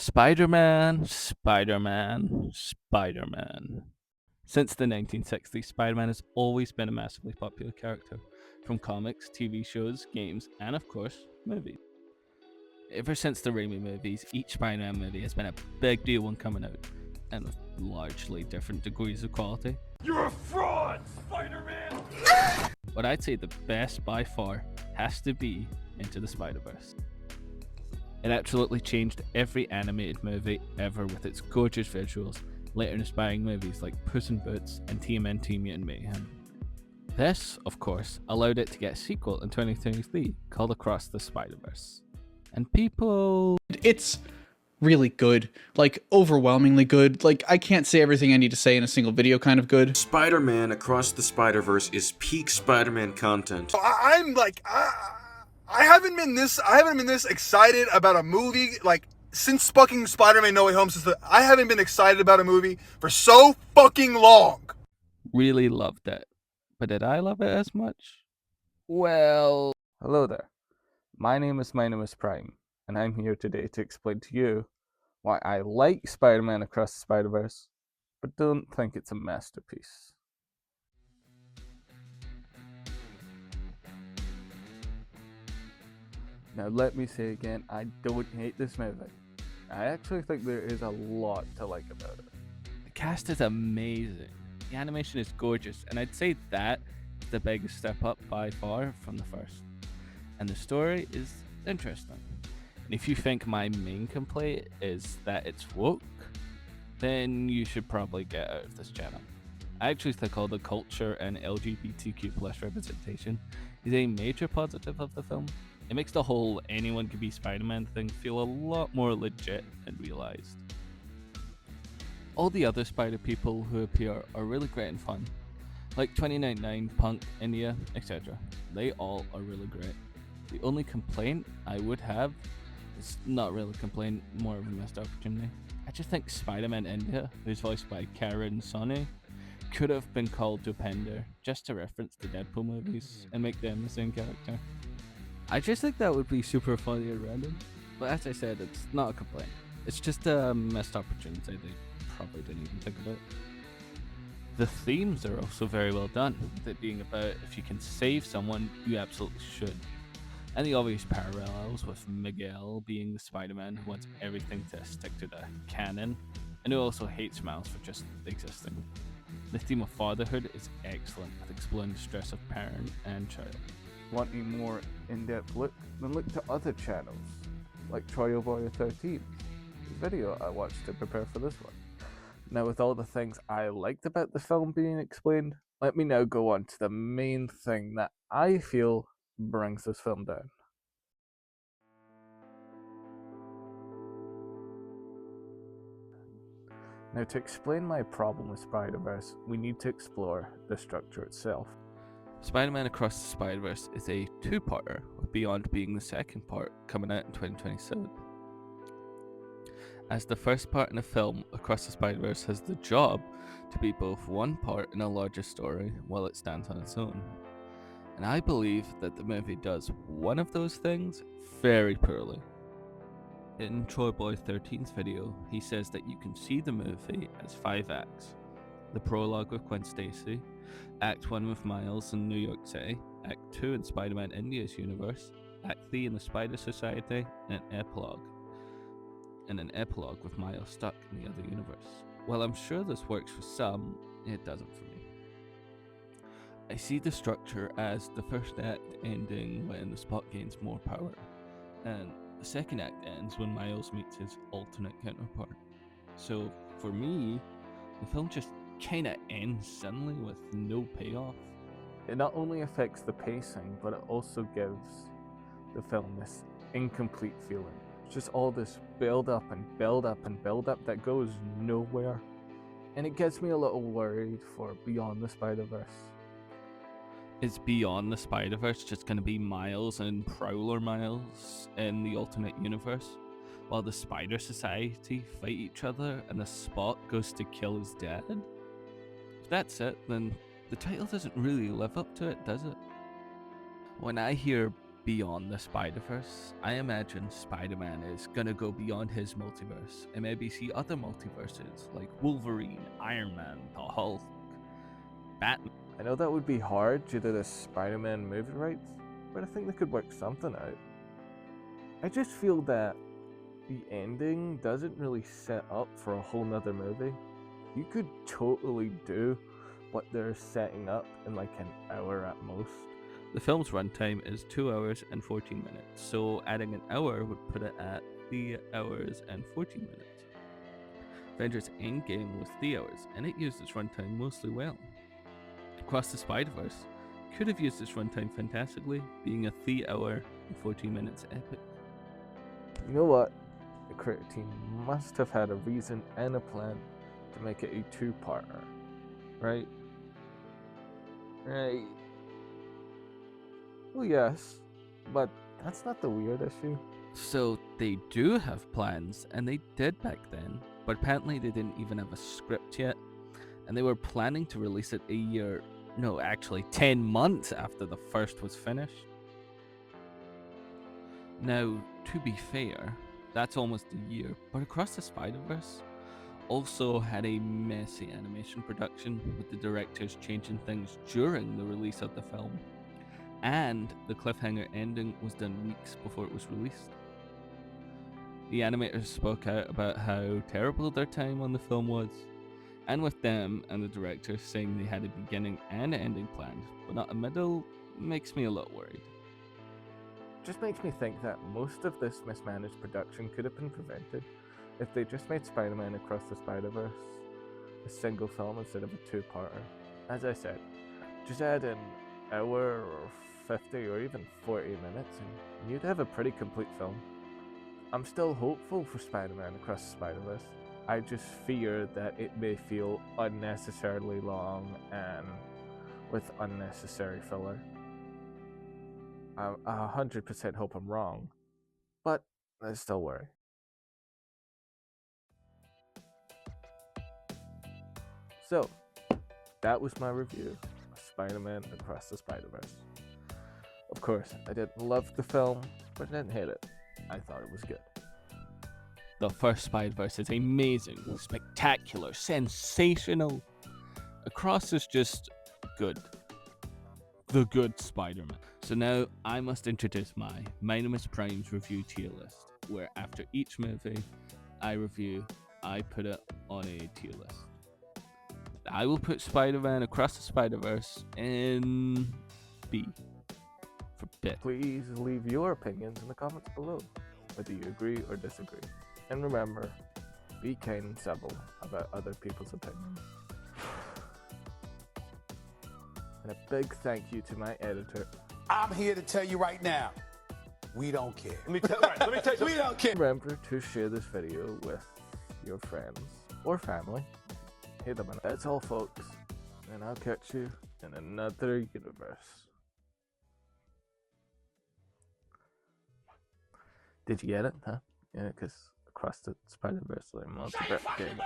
Spider-Man, Spider-Man, Spider-Man. Since the 1960s, Spider-Man has always been a massively popular character, from comics, TV shows, games, and of course, movies. Ever since the Raimi movies, each Spider-Man movie has been a big deal when coming out, and with largely different degrees of quality. You're a fraud, Spider-Man! But I'd say the best by far has to be Into the Spider-Verse. It absolutely changed every animated movie ever with its gorgeous visuals, later inspiring movies like Puss in Boots and TMNT Mutant Mayhem. This, of course, allowed it to get a sequel in 2023 called Across the Spider-Verse. And people... It's really good, like overwhelmingly good. Like, I can't say everything I need to say in a single video kind of good. Spider-Man Across the Spider-Verse is peak Spider-Man content. I'm like, I haven't been this excited about a movie like since fucking Spider-Man No Way Home. I haven't been excited about a movie for so fucking long. really loved it. But did I love it as much? Well, hello there. My name is Minimus Prime, and I'm here today to explain to you why I like Spider-Man Across the Spider-Verse, but don't think it's a masterpiece. Now let me say again, I don't hate this movie. I actually think there is a lot to like about it. The cast is amazing. The animation is gorgeous, and I'd say that is the biggest step up by far from the first. And the story is interesting. And if you think my main complaint is that it's woke, then you should probably get out of this channel. I actually think all the culture and LGBTQ plus representation is a major positive of the film. It makes the whole anyone can be Spider-Man thing feel a lot more legit and realised. All the other Spider people who appear are really great and fun, like 299, Punk, India, etc. They all are really great. The only complaint I would have is not really a complaint, more of a missed opportunity. I just think Spider-Man India, who's voiced by Karen Soni, could have been called Dopinder just to reference the Deadpool movies and make them the same character. I just think that would be super funny and random. But as I said, it's not a complaint. It's just a missed opportunity they probably didn't even think about. The themes are also very well done, with it being about if you can save someone, you absolutely should. And the obvious parallels with Miguel being the Spider-Man who wants everything to stick to the canon, and who also hates Miles for just existing. The theme of fatherhood is excellent, with exploring the stress of parent and child. Want a more in-depth look? Then look to other channels, like Troy Warrior 13, the video I watched to prepare for this one. Now, with all the things I liked about the film being explained, let me now go on to the main thing that I feel brings this film down. Now, to explain my problem with Spider-Verse, we need to explore the structure itself. Spider-Man Across the Spider-Verse is a two-parter, with Beyond being the second part, coming out in 2027. As the first part in the film, Across the Spider-Verse has the job to be both one part in a larger story while it stands on its own. And I believe that the movie does one of those things very poorly. In Troy Boy 13's video, he says that you can see the movie as 5 acts. The prologue with Gwen Stacy, Act 1 with Miles in New York City, Act 2 in Spider-Man India's universe, Act 3 in the Spider Society, and an epilogue. And an epilogue with Miles stuck in the other universe. While I'm sure this works for some, it doesn't for me. I see the structure as the first act ending when the Spot gains more power, and the second act ends when Miles meets his alternate counterpart. So, for me, the film just kinda ends suddenly with no payoff. It not only affects the pacing, but it also gives the film this incomplete feeling. It's just all this build up and build up and build up that goes nowhere. And it gets me a little worried for Beyond the Spider-Verse. Is Beyond the Spider-Verse just going to be Miles and Prowler Miles in the alternate universe, while the Spider Society fight each other and the Spot goes to kill his dad? If that's it, then the title doesn't really live up to it, does it? When I hear beyond the Spider-Verse. I imagine Spider-Man is gonna go beyond his multiverse and maybe see other multiverses like Wolverine, Iron Man, the Hulk, Batman. I know that would be hard due to the Spider-Man movie rights, but I think they could work something out. I just feel that the ending doesn't really set up for a whole nother movie. You could totally do what they're setting up in like an hour at most. The film's runtime is 2 hours and 14 minutes, so adding an hour would put it at 3 hours and 14 minutes. Avengers Endgame was 3 hours, and it used its runtime mostly well. Across the Spider-Verse could have used its runtime fantastically, being a 3 hour and 14 minutes epic. You know what? The creative team must have had a reason and a plan to make it a two-parter, right? Right. Well, yes, but that's not the weird issue. So they do have plans, and they did back then, but apparently they didn't even have a script yet, and they were planning to release it 10 months after the first was finished. Now, to be fair, that's almost a year, but Across the Spider-Verse also had a messy animation production, with the directors changing things during the release of the film, and the cliffhanger ending was done weeks before it was released. The animators spoke out about how terrible their time on the film was, and with them and the director saying they had a beginning and ending planned, but not a middle, makes me a little worried. Just makes me think that most of this mismanaged production could have been prevented if they just made Spider-Man Across the Spider-Verse a single film instead of a two-parter. As I said, just add an hour or 50 or even 40 minutes and you'd have a pretty complete film. I'm still hopeful for Spider-Man Across the Spider-Verse. I just fear that it may feel unnecessarily long and with unnecessary filler. I 100% hope I'm wrong, but I still worry. So, that was my review of Spider-Man Across the Spider-Verse. Of course, I didn't love the film, but I didn't hate it. I thought it was good. The first Spider-Verse is amazing, spectacular, sensational. Across is just good. The good Spider-Man. So now I must introduce my Minimus Prime's review tier list, where after each movie I put it on a tier list. I will put Spider-Man Across the Spider-Verse in B for bit. Please leave your opinions in the comments below, whether you agree or disagree. And remember, be kind and civil about other people's opinions. And a big thank you to my editor. I'm here to tell you right now, we don't care. Let me tell you. We don't care. Remember to share this video with your friends or family. Hit them. That's all, folks. And I'll catch you in another universe. Did you get it? Huh? Yeah, because Across the Spider-Verse, like multiverse game.